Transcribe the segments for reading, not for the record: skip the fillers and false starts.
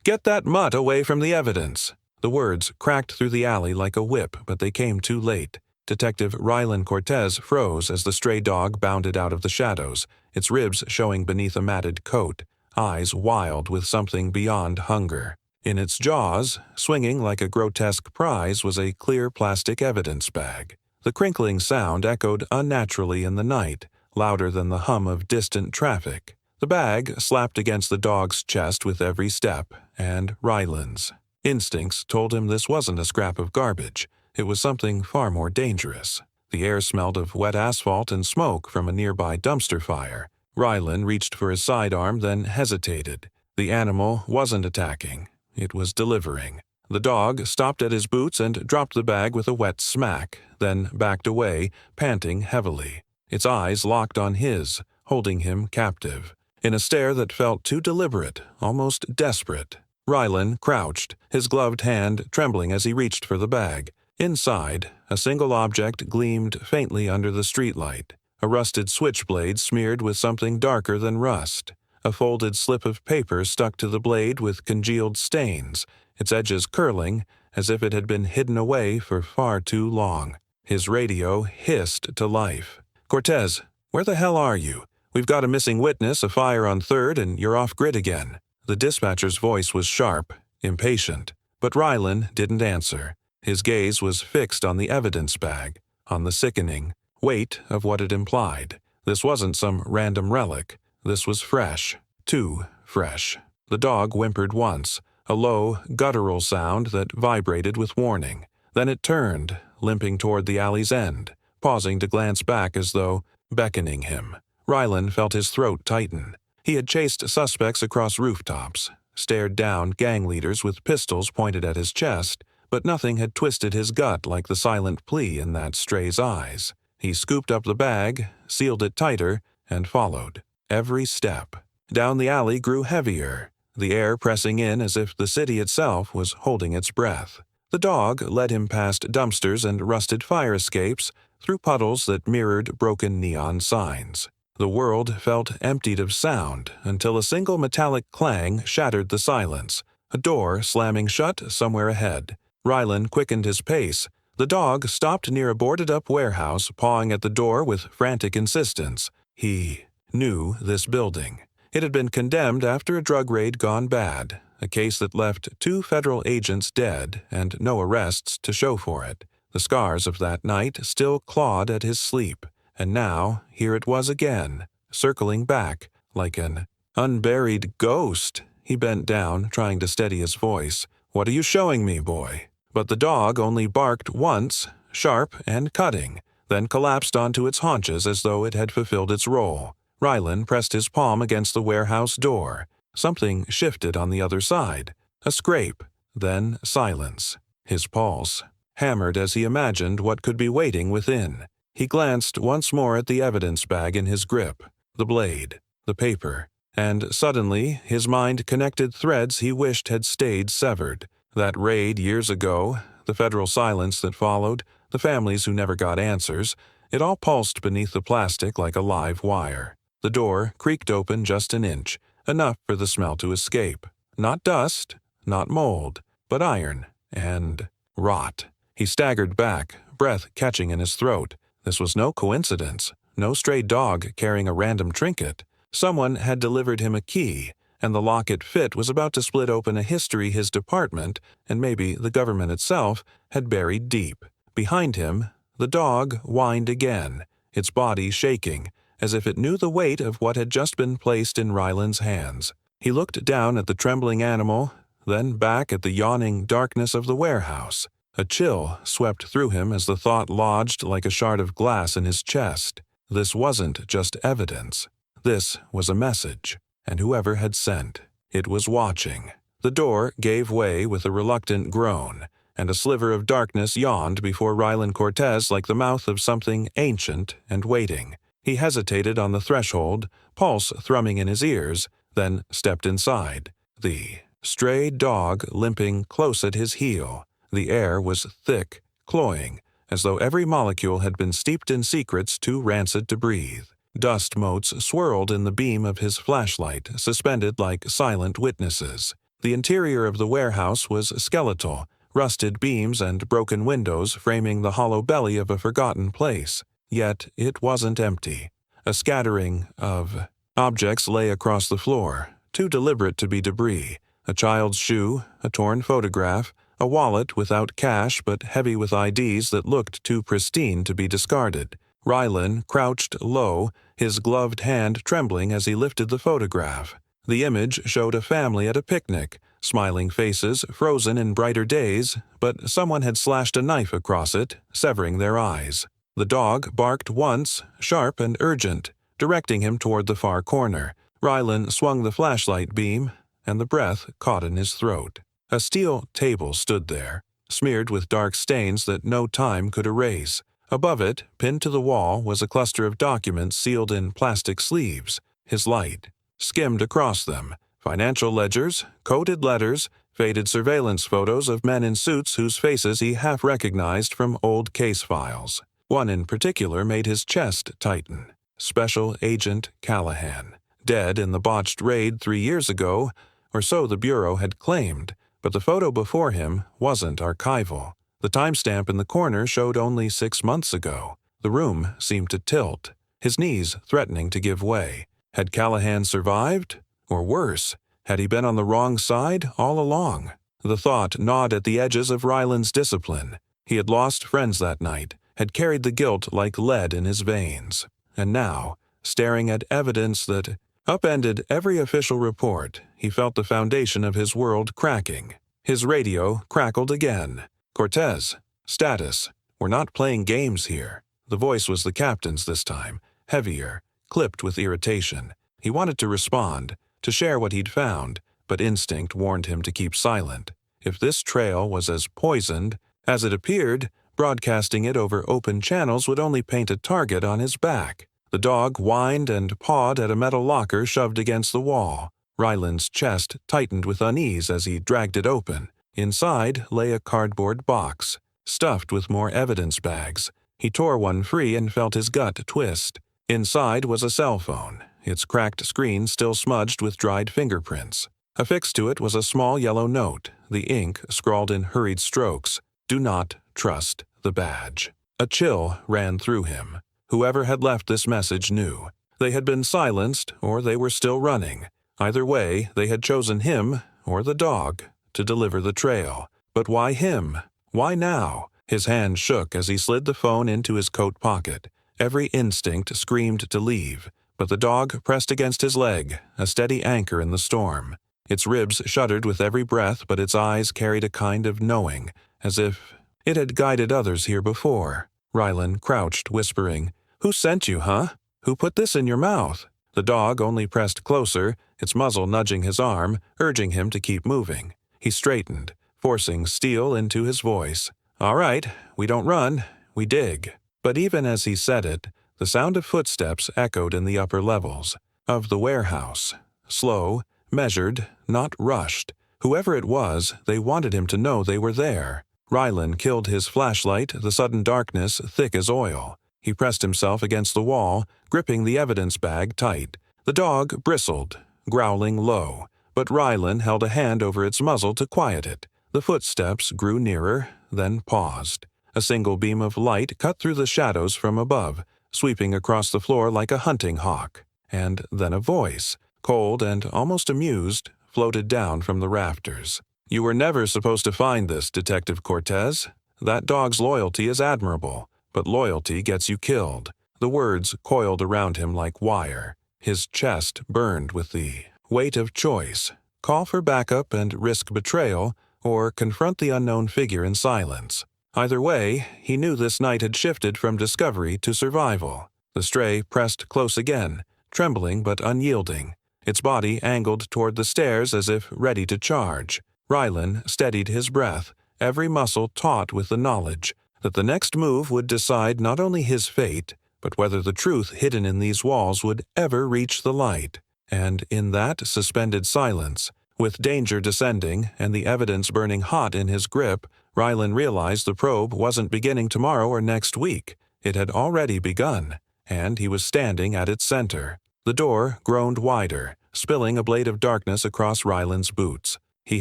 "Get that mutt away from the evidence." The words cracked through the alley like a whip, but they came too late. Detective Rylan Cortez froze as the stray dog bounded out of the shadows, its ribs showing beneath a matted coat, eyes wild with something beyond hunger. In its jaws, swinging like a grotesque prize, was a clear plastic evidence bag. The crinkling sound echoed unnaturally in the night, louder than the hum of distant traffic. The bag slapped against the dog's chest with every step, and Rylan's instincts told him this wasn't a scrap of garbage. It was something far more dangerous. The air smelled of wet asphalt and smoke from a nearby dumpster fire. Rylan reached for his sidearm, then hesitated. The animal wasn't attacking. It was delivering. The dog stopped at his boots and dropped the bag with a wet smack, then backed away, panting heavily. Its eyes locked on his, holding him captive. In a stare that felt too deliberate, almost desperate, Rylan crouched, his gloved hand trembling as he reached for the bag. Inside, a single object gleamed faintly under the streetlight, a rusted switchblade smeared with something darker than rust. A folded slip of paper stuck to the blade with congealed stains, its edges curling as if it had been hidden away for far too long. His radio hissed to life. "Cortez, where the hell are you? We've got a missing witness, a fire on 3rd, and you're off grid again." The dispatcher's voice was sharp, impatient, but Rylan didn't answer. His gaze was fixed on the evidence bag, on the sickening weight of what it implied. This wasn't some random relic. This was fresh, too fresh. The dog whimpered once, a low, guttural sound that vibrated with warning. Then it turned, limping toward the alley's end, pausing to glance back as though beckoning him. Rylan felt his throat tighten. He had chased suspects across rooftops, stared down gang leaders with pistols pointed at his chest, but nothing had twisted his gut like the silent plea in that stray's eyes. He scooped up the bag, sealed it tighter, and followed. Every step down the alley grew heavier, the air pressing in as if the city itself was holding its breath. The dog led him past dumpsters and rusted fire escapes, through puddles that mirrored broken neon signs. The world felt emptied of sound until a single metallic clang shattered the silence, a door slamming shut somewhere ahead. Rylan quickened his pace. The dog stopped near a boarded-up warehouse, pawing at the door with frantic insistence. He knew this building. It had been condemned after a drug raid gone bad, a case that left 2 federal agents dead and no arrests to show for it. The scars of that night still clawed at his sleep. And now, here it was again, circling back like an unburied ghost. He bent down, trying to steady his voice. "What are you showing me, boy?" But the dog only barked once, sharp and cutting, then collapsed onto its haunches as though it had fulfilled its role. Rylan pressed his palm against the warehouse door. Something shifted on the other side. A scrape, then silence. His pulse hammered as he imagined what could be waiting within. He glanced once more at the evidence bag in his grip, the blade, the paper, and suddenly his mind connected threads he wished had stayed severed. That raid years ago, the federal silence that followed, the families who never got answers, it all pulsed beneath the plastic like a live wire. The door creaked open just an inch, enough for the smell to escape. Not dust, not mold, but iron and rot. He staggered back, breath catching in his throat. This was no coincidence, no stray dog carrying a random trinket. Someone had delivered him a key, and the lock it fit was about to split open a history his department, and maybe the government itself, had buried deep. Behind him, the dog whined again, its body shaking, as if it knew the weight of what had just been placed in Rylan's hands. He looked down at the trembling animal, then back at the yawning darkness of the warehouse. A chill swept through him as the thought lodged like a shard of glass in his chest. This wasn't just evidence. This was a message, and whoever had sent, it was watching. The door gave way with a reluctant groan, and a sliver of darkness yawned before Rylan Cortez like the mouth of something ancient and waiting. He hesitated on the threshold, pulse thrumming in his ears, then stepped inside, the stray dog limping close at his heel. The air was thick, cloying, as though every molecule had been steeped in secrets too rancid to breathe. Dust motes swirled in the beam of his flashlight, suspended like silent witnesses. The interior of the warehouse was skeletal, rusted beams and broken windows framing the hollow belly of a forgotten place. Yet it wasn't empty. A scattering of objects lay across the floor, too deliberate to be debris. A child's shoe, a torn photograph, a wallet without cash but heavy with IDs that looked too pristine to be discarded. Rylan crouched low, his gloved hand trembling as he lifted the photograph. The image showed a family at a picnic, smiling faces frozen in brighter days, but someone had slashed a knife across it, severing their eyes. The dog barked once, sharp and urgent, directing him toward the far corner. Rylan swung the flashlight beam, and the breath caught in his throat. A steel table stood there, smeared with dark stains that no time could erase. Above it, pinned to the wall, was a cluster of documents sealed in plastic sleeves. His light skimmed across them. Financial ledgers, coded letters, faded surveillance photos of men in suits whose faces he half recognized from old case files. One in particular made his chest tighten. Special Agent Callahan. Dead in the botched raid 3 years ago, or so the Bureau had claimed, but the photo before him wasn't archival. The timestamp in the corner showed only 6 months ago. The room seemed to tilt, his knees threatening to give way. Had Callahan survived? Or worse, had he been on the wrong side all along? The thought gnawed at the edges of Rylan's discipline. He had lost friends that night, had carried the guilt like lead in his veins. And now, staring at evidence that upended every official report, he felt the foundation of his world cracking. His radio crackled again. "Cortez, status. We're not playing games here." The voice was the captain's this time, heavier, clipped with irritation. He wanted to respond, to share what he'd found, but instinct warned him to keep silent. If this trail was as poisoned as it appeared, broadcasting it over open channels would only paint a target on his back. The dog whined and pawed at a metal locker shoved against the wall. Rylan's chest tightened with unease as he dragged it open. Inside lay a cardboard box, stuffed with more evidence bags. He tore one free and felt his gut twist. Inside was a cell phone, its cracked screen still smudged with dried fingerprints. Affixed to it was a small yellow note, the ink scrawled in hurried strokes. "Do not trust the badge." A chill ran through him. Whoever had left this message knew. They had been silenced, or they were still running. Either way, they had chosen him, or the dog, to deliver the trail. But why him? Why now? His hand shook as he slid the phone into his coat pocket. Every instinct screamed to leave, but the dog pressed against his leg, a steady anchor in the storm. Its ribs shuddered with every breath, but its eyes carried a kind of knowing, as if it had guided others here before. Rylan crouched, whispering, "Who sent you, huh? Who put this in your mouth?" The dog only pressed closer, its muzzle nudging his arm, urging him to keep moving. He straightened, forcing steel into his voice. "All right, we don't run, we dig." But even as he said it, the sound of footsteps echoed in the upper levels of the warehouse. Slow, measured, not rushed. Whoever it was, they wanted him to know they were there. Rylan killed his flashlight, the sudden darkness thick as oil. He pressed himself against the wall, gripping the evidence bag tight. The dog bristled, growling low, but Rylan held a hand over its muzzle to quiet it. The footsteps grew nearer, then paused. A single beam of light cut through the shadows from above, sweeping across the floor like a hunting hawk. And then a voice, cold and almost amused, floated down from the rafters. "You were never supposed to find this, Detective Cortez. That dog's loyalty is admirable, but loyalty gets you killed." The words coiled around him like wire. His chest burned with the weight of choice. Call for backup and risk betrayal, or confront the unknown figure in silence. Either way, he knew this night had shifted from discovery to survival. The stray pressed close again, trembling but unyielding, its body angled toward the stairs as if ready to charge. Rylan steadied his breath, every muscle taut with the knowledge that the next move would decide not only his fate, but whether the truth hidden in these walls would ever reach the light. And in that suspended silence, with danger descending and the evidence burning hot in his grip, Rylan realized the probe wasn't beginning tomorrow or next week. It had already begun, and he was standing at its center. The door groaned wider, spilling a blade of darkness across Rylan's boots. He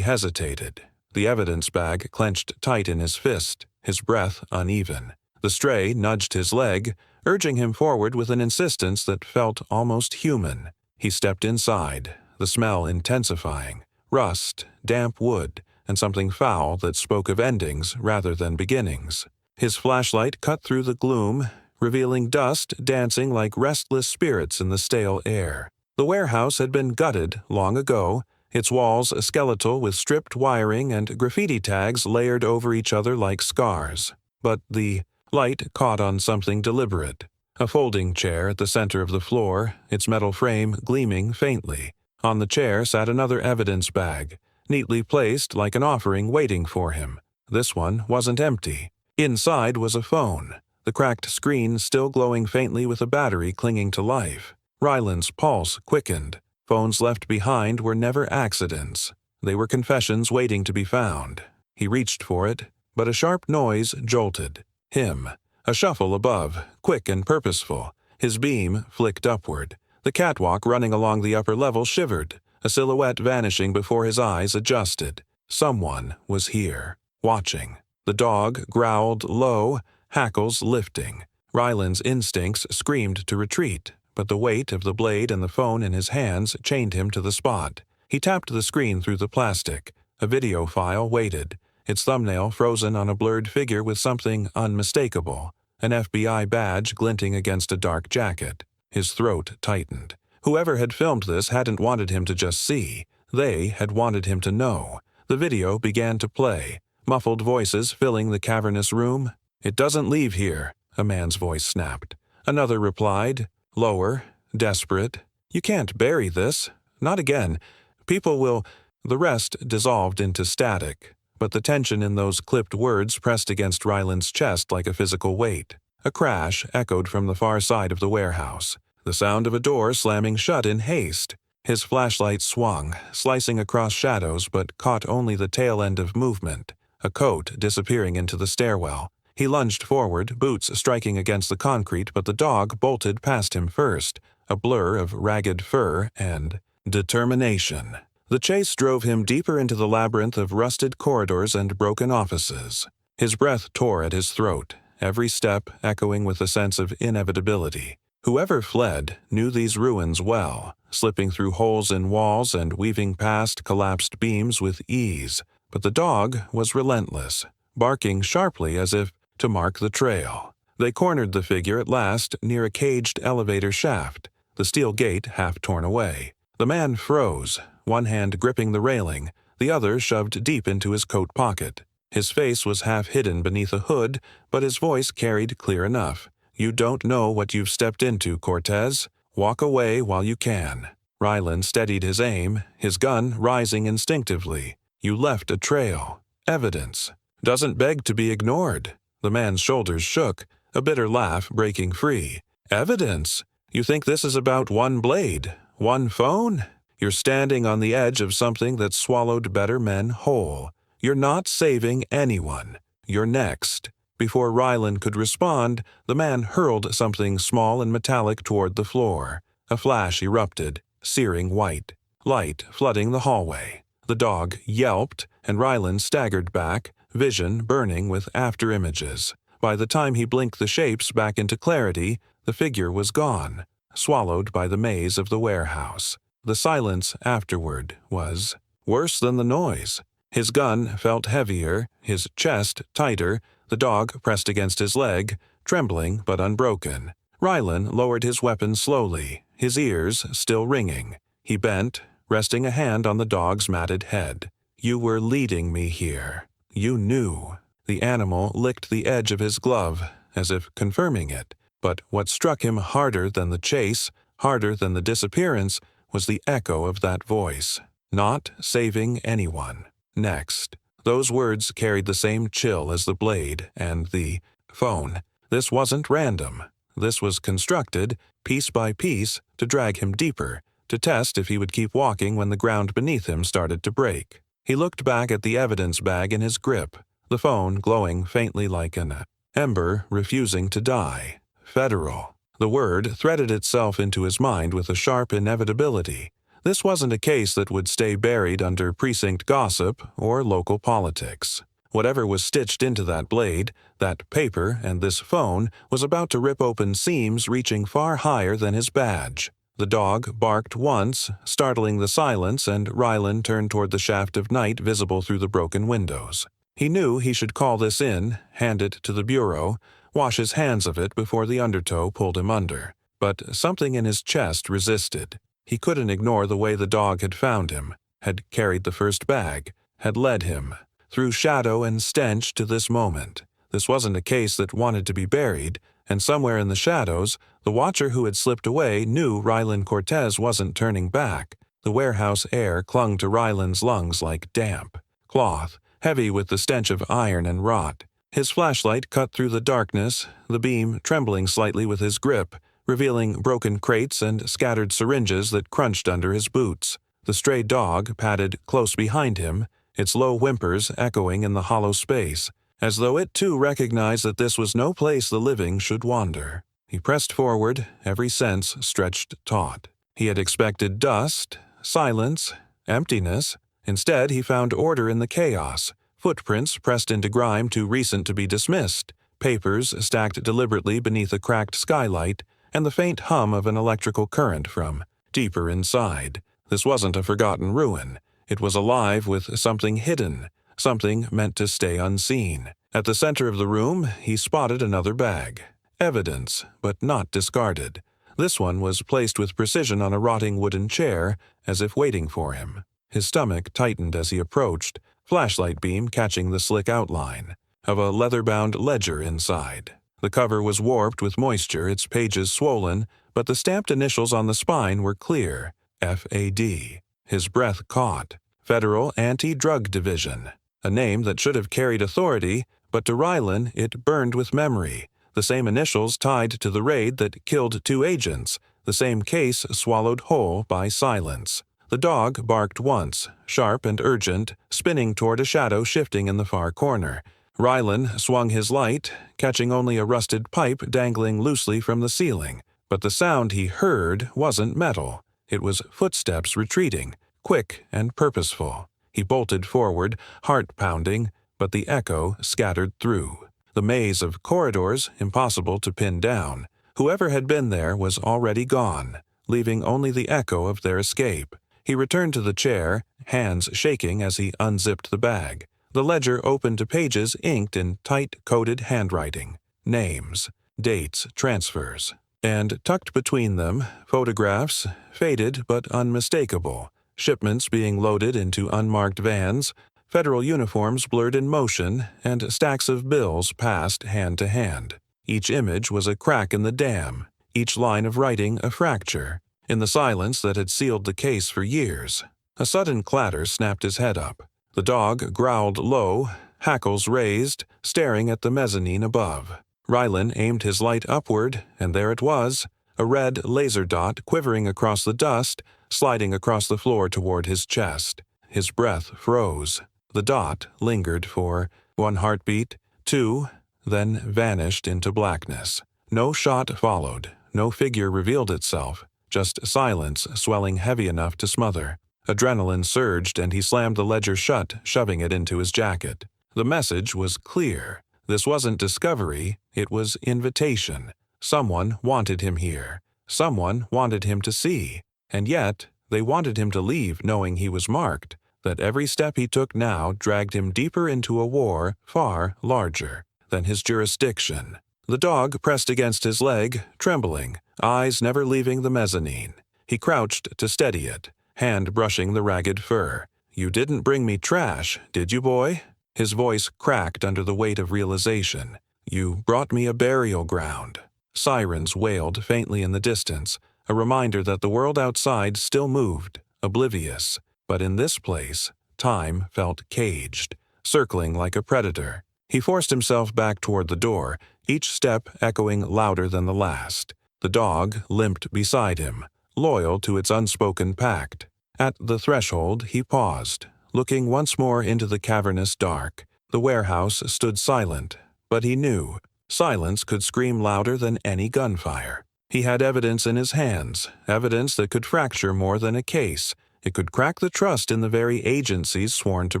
hesitated, the evidence bag clenched tight in his fist, his breath uneven. The stray nudged his leg, urging him forward with an insistence that felt almost human. He stepped inside, the smell intensifying. Rust, damp wood, and something foul that spoke of endings rather than beginnings. His flashlight cut through the gloom, revealing dust dancing like restless spirits in the stale air. The warehouse had been gutted long ago, its walls skeletal with stripped wiring and graffiti tags layered over each other like scars. But the light caught on something deliberate. A folding chair at the center of the floor, its metal frame gleaming faintly. On the chair sat another evidence bag, neatly placed like an offering waiting for him. This one wasn't empty. Inside was a phone, the cracked screen still glowing faintly with a battery clinging to life. Ryland's pulse quickened. Phones left behind were never accidents. They were confessions waiting to be found. He reached for it, but a sharp noise jolted him. A shuffle above, quick and purposeful. His beam flicked upward. The catwalk running along the upper level shivered, a silhouette vanishing before his eyes adjusted. Someone was here, watching. The dog growled low, hackles lifting. Ryland's instincts screamed to retreat, but the weight of the blade and the phone in his hands chained him to the spot. He tapped the screen through the plastic. A video file waited, its thumbnail frozen on a blurred figure with something unmistakable, an FBI badge glinting against a dark jacket. His throat tightened. Whoever had filmed this hadn't wanted him to just see. They had wanted him to know. The video began to play, muffled voices filling the cavernous room. "It doesn't leave here," a man's voice snapped. Another replied, lower, desperate. "You can't bury this. Not again. People will—" The rest dissolved into static, but the tension in those clipped words pressed against Ryland's chest like a physical weight. A crash echoed from the far side of the warehouse, the sound of a door slamming shut in haste. His flashlight swung, slicing across shadows but caught only the tail end of movement, a coat disappearing into the stairwell. He lunged forward, boots striking against the concrete, but the dog bolted past him first, a blur of ragged fur and determination. The chase drove him deeper into the labyrinth of rusted corridors and broken offices. His breath tore at his throat, every step echoing with a sense of inevitability. Whoever fled knew these ruins well, slipping through holes in walls and weaving past collapsed beams with ease. But the dog was relentless, barking sharply as if to mark the trail. They cornered the figure at last near a caged elevator shaft, the steel gate half torn away. The man froze, one hand gripping the railing, the other shoved deep into his coat pocket. His face was half hidden beneath a hood, but his voice carried clear enough. "You don't know what you've stepped into, Cortez. Walk away while you can." Ryland steadied his aim, his gun rising instinctively. "You left a trail. Evidence. Doesn't beg to be ignored." The man's shoulders shook, a bitter laugh breaking free. "Evidence? You think this is about one blade, one phone? You're standing on the edge of something that swallowed better men whole. You're not saving anyone. You're next." Before Ryland could respond, the man hurled something small and metallic toward the floor. A flash erupted, searing white, light flooding the hallway. The dog yelped, and Ryland staggered back, vision burning with after-images. By the time he blinked the shapes back into clarity, the figure was gone, swallowed by the maze of the warehouse. The silence afterward was worse than the noise. His gun felt heavier, his chest tighter, the dog pressed against his leg, trembling but unbroken. Ryland lowered his weapon slowly, his ears still ringing. He bent, resting a hand on the dog's matted head. "You were leading me here. You knew." The animal licked the edge of his glove, as if confirming it. But what struck him harder than the chase, harder than the disappearance, was the echo of that voice. Not saving anyone. Next. Those words carried the same chill as the blade and the phone. This wasn't random. This was constructed, piece by piece, to drag him deeper, to test if he would keep walking when the ground beneath him started to break. He looked back at the evidence bag in his grip, the phone glowing faintly like an ember refusing to die. Federal. The word threaded itself into his mind with a sharp inevitability. This wasn't a case that would stay buried under precinct gossip or local politics. Whatever was stitched into that blade, that paper, and this phone was about to rip open seams reaching far higher than his badge. The dog barked once, startling the silence, and Rylan turned toward the shaft of night visible through the broken windows. He knew he should call this in, hand it to the bureau, wash his hands of it before the undertow pulled him under. But something in his chest resisted. He couldn't ignore the way the dog had found him, had carried the first bag, had led him, through shadow and stench to this moment. This wasn't a case that wanted to be buried, and somewhere in the shadows, the watcher who had slipped away knew Rylan Cortez wasn't turning back. The warehouse air clung to Rylan's lungs like damp cloth, heavy with the stench of iron and rot. His flashlight cut through the darkness, the beam trembling slightly with his grip, revealing broken crates and scattered syringes that crunched under his boots. The stray dog padded close behind him, its low whimpers echoing in the hollow space, as though it too recognized that this was no place the living should wander. He pressed forward, every sense stretched taut. He had expected dust, silence, emptiness. Instead, he found order in the chaos, footprints pressed into grime too recent to be dismissed, papers stacked deliberately beneath a cracked skylight, and the faint hum of an electrical current from deeper inside. This wasn't a forgotten ruin. It was alive with something hidden, something meant to stay unseen. At the center of the room, he spotted another bag. Evidence, but not discarded. This one was placed with precision on a rotting wooden chair, as if waiting for him. His stomach tightened as he approached, flashlight beam catching the slick outline of a leather-bound ledger inside. The cover was warped with moisture, its pages swollen, but the stamped initials on the spine were clear, F.A.D. His breath caught. Federal Anti-Drug Division. A name that should have carried authority, but to Rylan it burned with memory. The same initials tied to the raid that killed 2 agents, the same case swallowed whole by silence. The dog barked once, sharp and urgent, spinning toward a shadow shifting in the far corner. Rylan swung his light, catching only a rusted pipe dangling loosely from the ceiling. But the sound he heard wasn't metal. It was footsteps retreating, quick and purposeful. He bolted forward, heart pounding, but the echo scattered through. The maze of corridors, impossible to pin down. Whoever had been there was already gone, leaving only the echo of their escape. He returned to the chair, hands shaking as he unzipped the bag. The ledger opened to pages inked in tight, coded handwriting. Names, dates, transfers. And tucked between them, photographs, faded but unmistakable. Shipments being loaded into unmarked vans, federal uniforms blurred in motion, and stacks of bills passed hand to hand. Each image was a crack in the dam, each line of writing a fracture. In the silence that had sealed the case for years, a sudden clatter snapped his head up. The dog growled low, hackles raised, staring at the mezzanine above. Rylan aimed his light upward, and there it was, a red laser dot quivering across the dust, sliding across the floor toward his chest. His breath froze. The dot lingered for 1 heartbeat, 2, then vanished into blackness. No shot followed, no figure revealed itself, just silence swelling heavy enough to smother. Adrenaline surged and he slammed the ledger shut, shoving it into his jacket. The message was clear. This wasn't discovery, it was invitation. Someone wanted him here. Someone wanted him to see. And yet, they wanted him to leave knowing he was marked, that every step he took now dragged him deeper into a war far larger than his jurisdiction. The dog pressed against his leg, trembling, eyes never leaving the mezzanine. He crouched to steady it, hand brushing the ragged fur. "You didn't bring me trash, did you, boy?" His voice cracked under the weight of realization. "You brought me a burial ground." Sirens wailed faintly in the distance, a reminder that the world outside still moved, oblivious. But in this place, time felt caged, circling like a predator. He forced himself back toward the door, each step echoing louder than the last. The dog limped beside him, loyal to its unspoken pact. At the threshold, he paused, looking once more into the cavernous dark. The warehouse stood silent, but he knew silence could scream louder than any gunfire. He had evidence in his hands, evidence that could fracture more than a case. It could crack the trust in the very agencies sworn to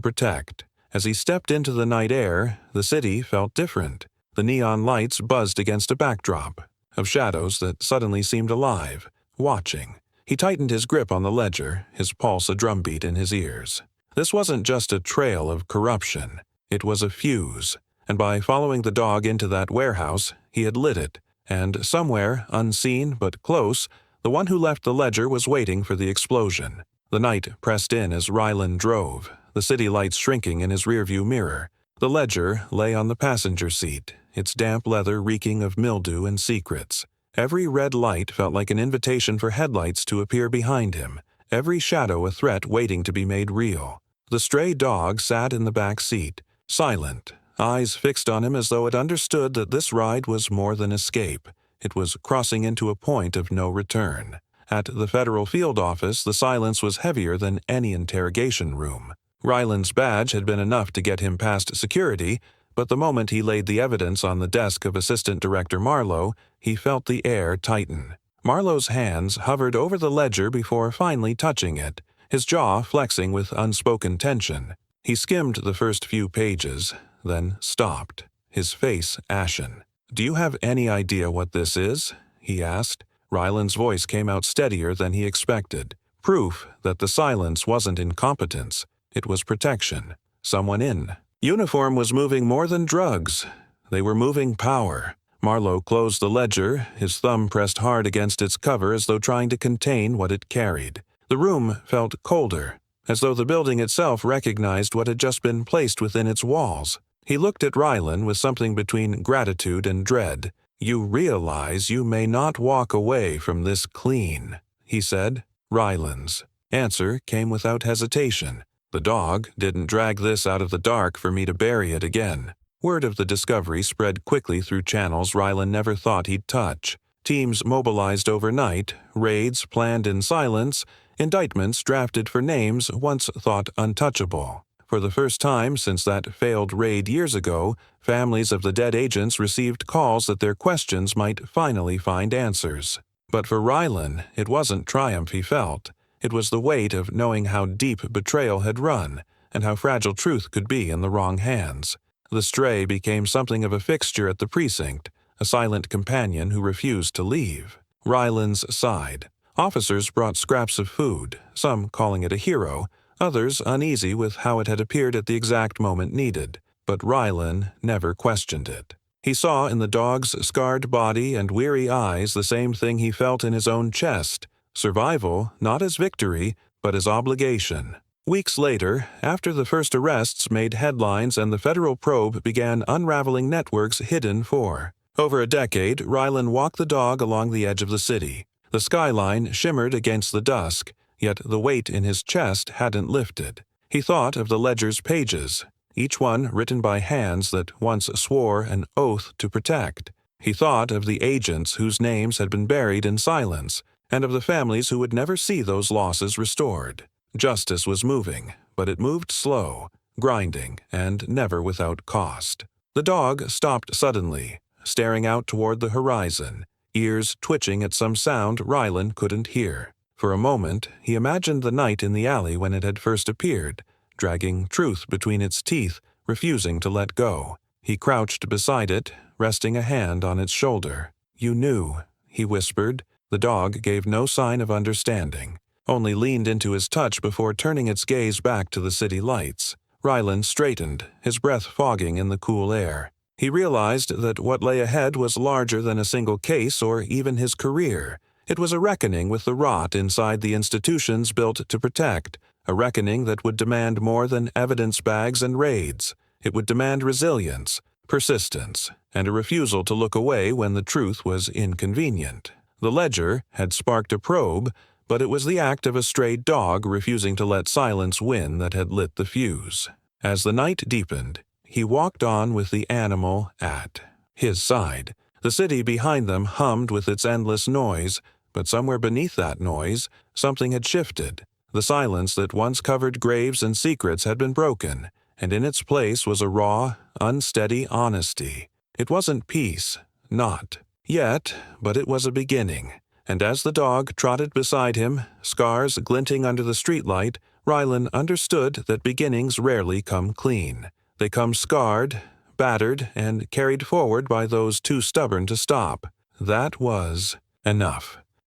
protect. As he stepped into the night air, the city felt different. The neon lights buzzed against a backdrop of shadows that suddenly seemed alive, watching. He tightened his grip on the ledger, his pulse a drumbeat in his ears. This wasn't just a trail of corruption. It was a fuse, and by following the dog into that warehouse, he had lit it, and somewhere, unseen but close, the one who left the ledger was waiting for the explosion. The night pressed in as Rylan drove, the city lights shrinking in his rearview mirror. The ledger lay on the passenger seat, its damp leather reeking of mildew and secrets. Every red light felt like an invitation for headlights to appear behind him, every shadow a threat waiting to be made real. The stray dog sat in the back seat, silent, eyes fixed on him as though it understood that this ride was more than escape. It was crossing into a point of no return. At the federal field office, the silence was heavier than any interrogation room. Rylan's badge had been enough to get him past security, but the moment he laid the evidence on the desk of Assistant Director Marlowe, he felt the air tighten. Marlowe's hands hovered over the ledger before finally touching it, his jaw flexing with unspoken tension. He skimmed the first few pages, then stopped, his face ashen. "Do you have any idea what this is?" he asked. Rylan's voice came out steadier than he expected. Proof that the silence wasn't incompetence. It was protection. Someone in. Uniform was moving more than drugs. They were moving power. Marlowe closed the ledger, his thumb pressed hard against its cover as though trying to contain what it carried. The room felt colder, as though the building itself recognized what had just been placed within its walls. He looked at Rylan with something between gratitude and dread. "You realize you may not walk away from this clean," he said. Rylan's answer came without hesitation. "The dog didn't drag this out of the dark for me to bury it again." Word of the discovery spread quickly through channels Rylan never thought he'd touch. Teams mobilized overnight, raids planned in silence, indictments drafted for names once thought untouchable. For the first time since that failed raid years ago, families of the dead agents received calls that their questions might finally find answers. But for Rylan, it wasn't triumph he felt. It was the weight of knowing how deep betrayal had run, and how fragile truth could be in the wrong hands. The stray became something of a fixture at the precinct, a silent companion who refused to leave. Rylan's sighed. Officers brought scraps of food, some calling it a hero, others uneasy with how it had appeared at the exact moment needed. But Rylan never questioned it. He saw in the dog's scarred body and weary eyes the same thing he felt in his own chest: survival, not as victory, but as obligation. Weeks later, after the first arrests made headlines and the federal probe began unraveling networks hidden for over a decade, Rylan walked the dog along the edge of the city. The skyline shimmered against the dusk, yet the weight in his chest hadn't lifted. He thought of the ledger's pages, each one written by hands that once swore an oath to protect. He thought of the agents whose names had been buried in silence, and of the families who would never see those losses restored. Justice was moving, but it moved slow, grinding, and never without cost. The dog stopped suddenly, staring out toward the horizon, ears twitching at some sound Rylan couldn't hear. For a moment, he imagined the night in the alley when it had first appeared, dragging truth between its teeth, refusing to let go. He crouched beside it, resting a hand on its shoulder. "You knew," he whispered. The dog gave no sign of understanding, only leaned into his touch before turning its gaze back to the city lights. Rylan straightened, his breath fogging in the cool air. He realized that what lay ahead was larger than a single case or even his career. It was a reckoning with the rot inside the institutions built to protect, a reckoning that would demand more than evidence bags and raids. It would demand resilience, persistence, and a refusal to look away when the truth was inconvenient. The ledger had sparked a probe, but it was the act of a stray dog refusing to let silence win that had lit the fuse. As the night deepened, he walked on with the animal at his side. The city behind them hummed with its endless noise, but somewhere beneath that noise, something had shifted. The silence that once covered graves and secrets had been broken, and in its place was a raw, unsteady honesty. It wasn't peace, not. Yet, but it was a beginning, and as the dog trotted beside him, scars glinting under the streetlight, Rylan understood that beginnings rarely come clean. They come scarred, battered, and carried forward by those too stubborn to stop. That was enough.